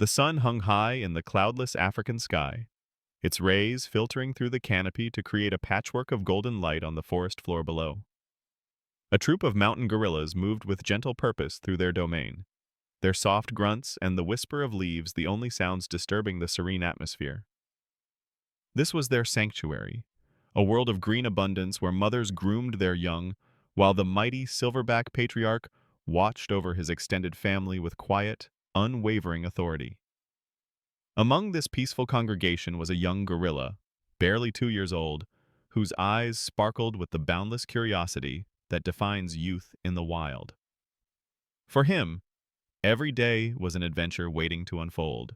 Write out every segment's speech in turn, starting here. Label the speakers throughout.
Speaker 1: The sun hung high in the cloudless African sky, its rays filtering through the canopy to create a patchwork of golden light on the forest floor below. A troop of mountain gorillas moved with gentle purpose through their domain, their soft grunts and the whisper of leaves the only sounds disturbing the serene atmosphere. This was their sanctuary, a world of green abundance where mothers groomed their young, while the mighty silverback patriarch watched over his extended family with quiet, unwavering authority. Among this peaceful congregation was a young gorilla, barely 2 years old, whose eyes sparkled with the boundless curiosity that defines youth in the wild. For him, every day was an adventure waiting to unfold.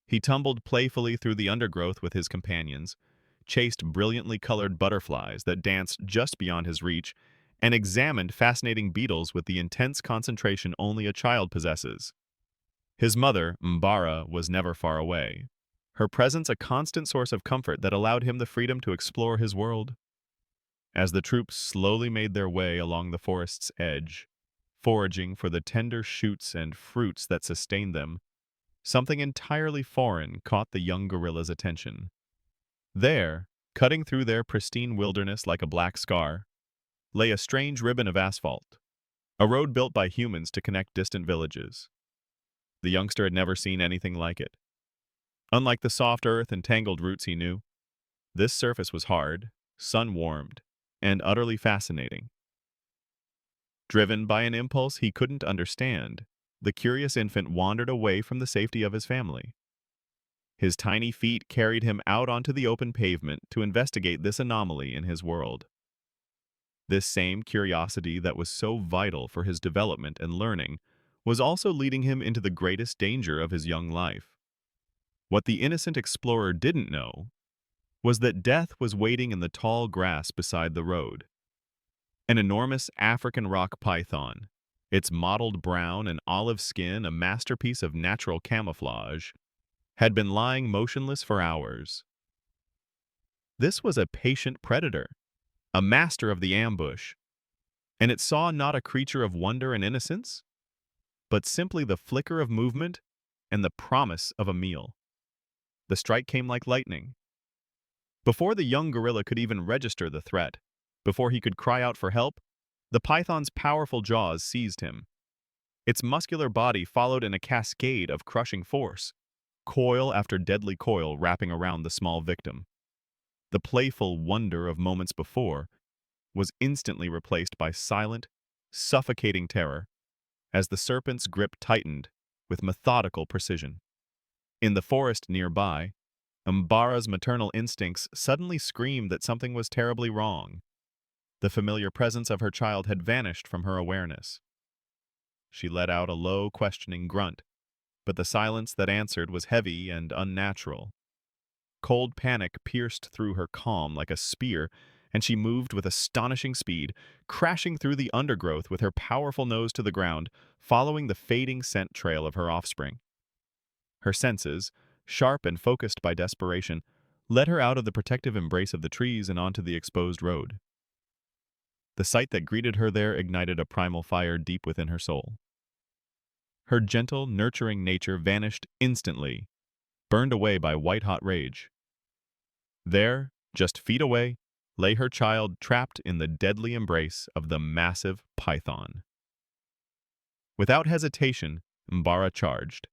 Speaker 1: He tumbled playfully through the undergrowth with his companions, chased brilliantly colored butterflies that danced just beyond his reach, and examined fascinating beetles with the intense concentration only a child possesses. His mother, Mbara, was never far away, her presence a constant source of comfort that allowed him the freedom to explore his world. As the troops slowly made their way along the forest's edge, foraging for the tender shoots and fruits that sustained them, something entirely foreign caught the young gorilla's attention. There, cutting through their pristine wilderness like a black scar, lay a strange ribbon of asphalt, a road built by humans to connect distant villages. The youngster had never seen anything like it. Unlike the soft earth and tangled roots he knew, this surface was hard, sun-warmed, and utterly fascinating. Driven by an impulse he couldn't understand, the curious infant wandered away from the safety of his family. His tiny feet carried him out onto the open pavement to investigate this anomaly in his world. This same curiosity that was so vital for his development and learning was also leading him into the greatest danger of his young life. What the innocent explorer didn't know was that death was waiting in the tall grass beside the road. An enormous African rock python, its mottled brown and olive skin a masterpiece of natural camouflage, had been lying motionless for hours. This was a patient predator, a master of the ambush, and it saw not a creature of wonder and innocence, but simply the flicker of movement and the promise of a meal. The strike came like lightning. Before the young gorilla could even register the threat, before he could cry out for help, the python's powerful jaws seized him. Its muscular body followed in a cascade of crushing force, coil after deadly coil wrapping around the small victim. The playful wonder of moments before was instantly replaced by silent, suffocating terror as the serpent's grip tightened with methodical precision. In the forest nearby, Mbara's maternal instincts suddenly screamed that something was terribly wrong. The familiar presence of her child had vanished from her awareness. She let out a low, questioning grunt, but the silence that answered was heavy and unnatural. Cold panic pierced through her calm like a spear, and she moved with astonishing speed, crashing through the undergrowth with her powerful nose to the ground, following the fading scent trail of her offspring. Her senses, sharp and focused by desperation, led her out of the protective embrace of the trees and onto the exposed road. The sight that greeted her there ignited a primal fire deep within her soul. Her gentle, nurturing nature vanished instantly, burned away by white-hot rage. There, just feet away, lay her child trapped in the deadly embrace of the massive python. Without hesitation, Mbara charged.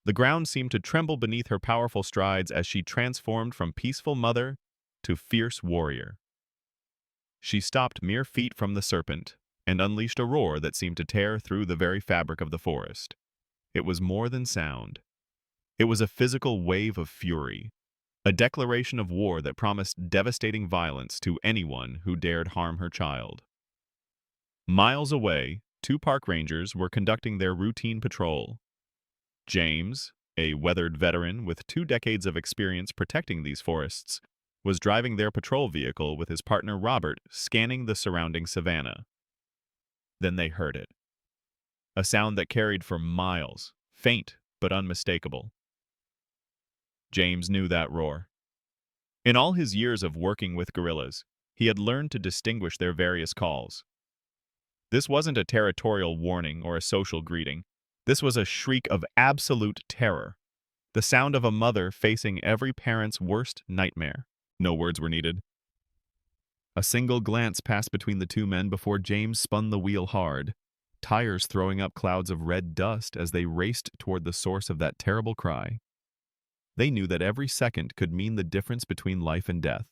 Speaker 1: The ground seemed to tremble beneath her powerful strides as she transformed from peaceful mother to fierce warrior. She stopped mere feet from the serpent and unleashed a roar that seemed to tear through the very fabric of the forest. It was more than sound. It was a physical wave of fury, a declaration of war that promised devastating violence to anyone who dared harm her child. Miles away, two park rangers were conducting their routine patrol. James, a weathered veteran with 2 decades of experience protecting these forests, was driving their patrol vehicle with his partner Robert, scanning the surrounding savanna. Then they heard it. A sound that carried for miles, faint but unmistakable. James knew that roar. In all his years of working with gorillas, he had learned to distinguish their various calls. This wasn't a territorial warning or a social greeting. This was a shriek of absolute terror, the sound of a mother facing every parent's worst nightmare. No words were needed. A single glance passed between the two men before James spun the wheel hard, tires throwing up clouds of red dust as they raced toward the source of that terrible cry. They knew that every second could mean the difference between life and death.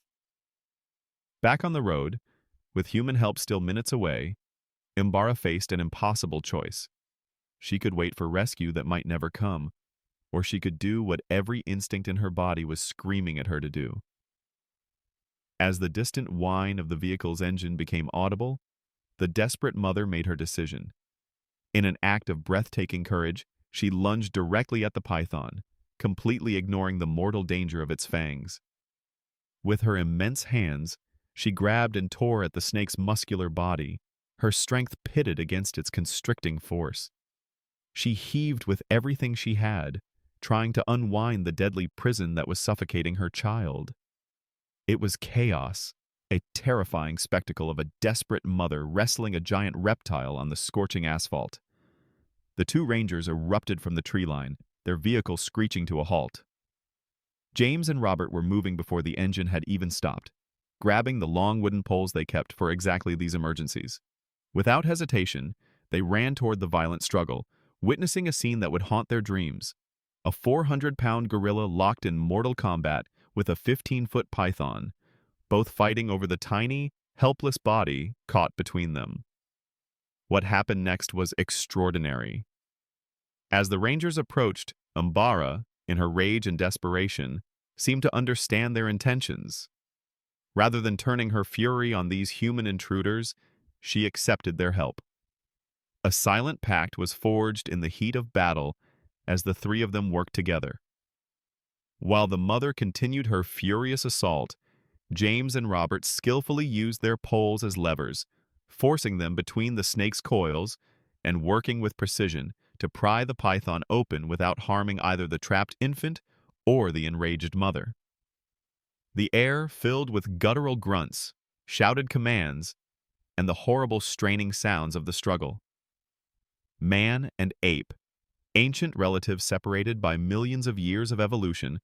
Speaker 1: Back on the road, with human help still minutes away, Imbara faced an impossible choice. She could wait for rescue that might never come, or she could do what every instinct in her body was screaming at her to do. As the distant whine of the vehicle's engine became audible, the desperate mother made her decision. In an act of breathtaking courage, she lunged directly at the python, completely ignoring the mortal danger of its fangs. With her immense hands, she grabbed and tore at the snake's muscular body, her strength pitted against its constricting force. She heaved with everything she had, trying to unwind the deadly prison that was suffocating her child. It was chaos, a terrifying spectacle of a desperate mother wrestling a giant reptile on the scorching asphalt. The two rangers erupted from the tree line, their vehicle screeching to a halt. James and Robert were moving before the engine had even stopped, grabbing the long wooden poles they kept for exactly these emergencies. Without hesitation, they ran toward the violent struggle, witnessing a scene that would haunt their dreams. A 400-pound gorilla locked in mortal combat with a 15-foot python, both fighting over the tiny, helpless body caught between them. What happened next was extraordinary. As the rangers approached, Imbara, in her rage and desperation, seemed to understand their intentions. Rather than turning her fury on these human intruders, she accepted their help. A silent pact was forged in the heat of battle as the three of them worked together. While the mother continued her furious assault, James and Robert skillfully used their poles as levers, forcing them between the snake's coils and working with precision to pry the python open without harming either the trapped infant or the enraged mother. The air filled with guttural grunts, shouted commands, and the horrible straining sounds of the struggle. Man and ape, ancient relatives separated by millions of years of evolution,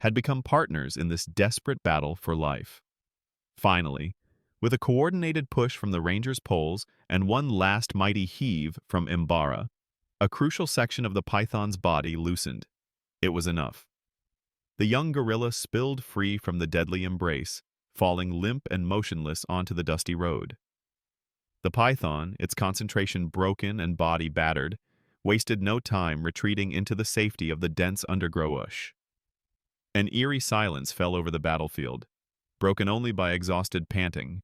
Speaker 1: had become partners in this desperate battle for life. Finally, with a coordinated push from the rangers' poles and one last mighty heave from Imbara, a crucial section of the python's body loosened. It was enough. The young gorilla spilled free from the deadly embrace, falling limp and motionless onto the dusty road. The python, its concentration broken and body battered, wasted no time retreating into the safety of the dense undergrowth. An eerie silence fell over the battlefield, broken only by exhausted panting.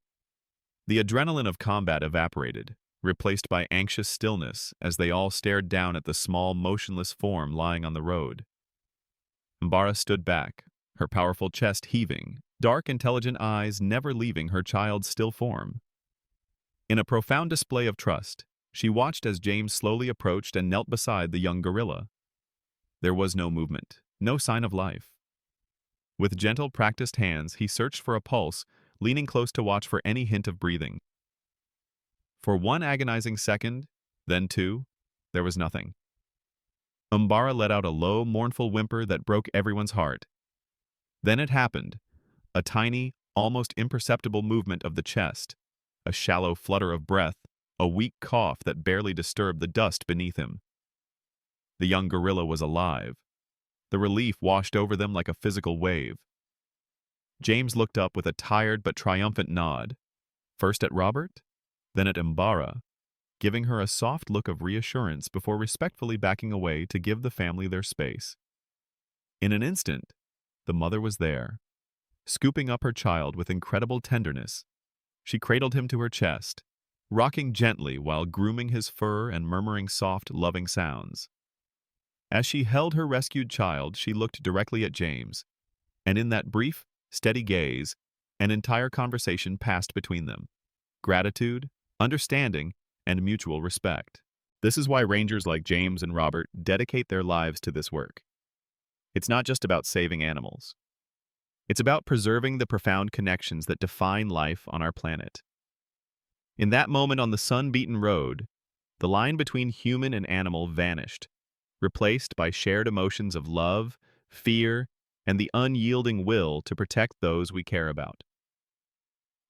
Speaker 1: The adrenaline of combat evaporated, replaced by anxious stillness as they all stared down at the small, motionless form lying on the road. Imbara stood back, her powerful chest heaving, dark, intelligent eyes never leaving her child's still form. In a profound display of trust, she watched as James slowly approached and knelt beside the young gorilla. There was no movement, no sign of life. With gentle, practiced hands, he searched for a pulse, leaning close to watch for any hint of breathing. For one agonizing second, then two, there was nothing. Imbara let out a low, mournful whimper that broke everyone's heart. Then it happened, a tiny, almost imperceptible movement of the chest, a shallow flutter of breath, a weak cough that barely disturbed the dust beneath him. The young gorilla was alive. The relief washed over them like a physical wave. James looked up with a tired but triumphant nod, first at Robert, then at Imbara, giving her a soft look of reassurance before respectfully backing away to give the family their space. In an instant, the mother was there, scooping up her child with incredible tenderness. She cradled him to her chest, rocking gently while grooming his fur and murmuring soft, loving sounds. As she held her rescued child, she looked directly at James, and in that brief, steady gaze, an entire conversation passed between them. Gratitude, understanding, and mutual respect. This is why rangers like James and Robert dedicate their lives to this work. It's not just about saving animals. It's about preserving the profound connections that define life on our planet. In that moment on the sun-beaten road, the line between human and animal vanished, replaced by shared emotions of love, fear, and the unyielding will to protect those we care about.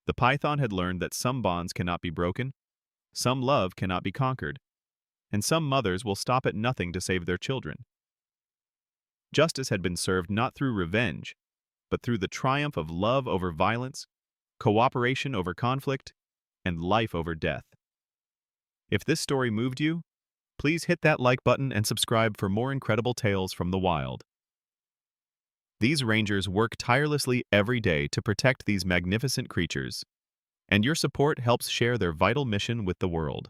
Speaker 1: The python had learned that some bonds cannot be broken, some love cannot be conquered, and some mothers will stop at nothing to save their children. Justice had been served not through revenge, but through the triumph of love over violence, cooperation over conflict, and life over death. If this story moved you, please hit that like button and subscribe for more incredible tales from the wild. These rangers work tirelessly every day to protect these magnificent creatures, and your support helps share their vital mission with the world.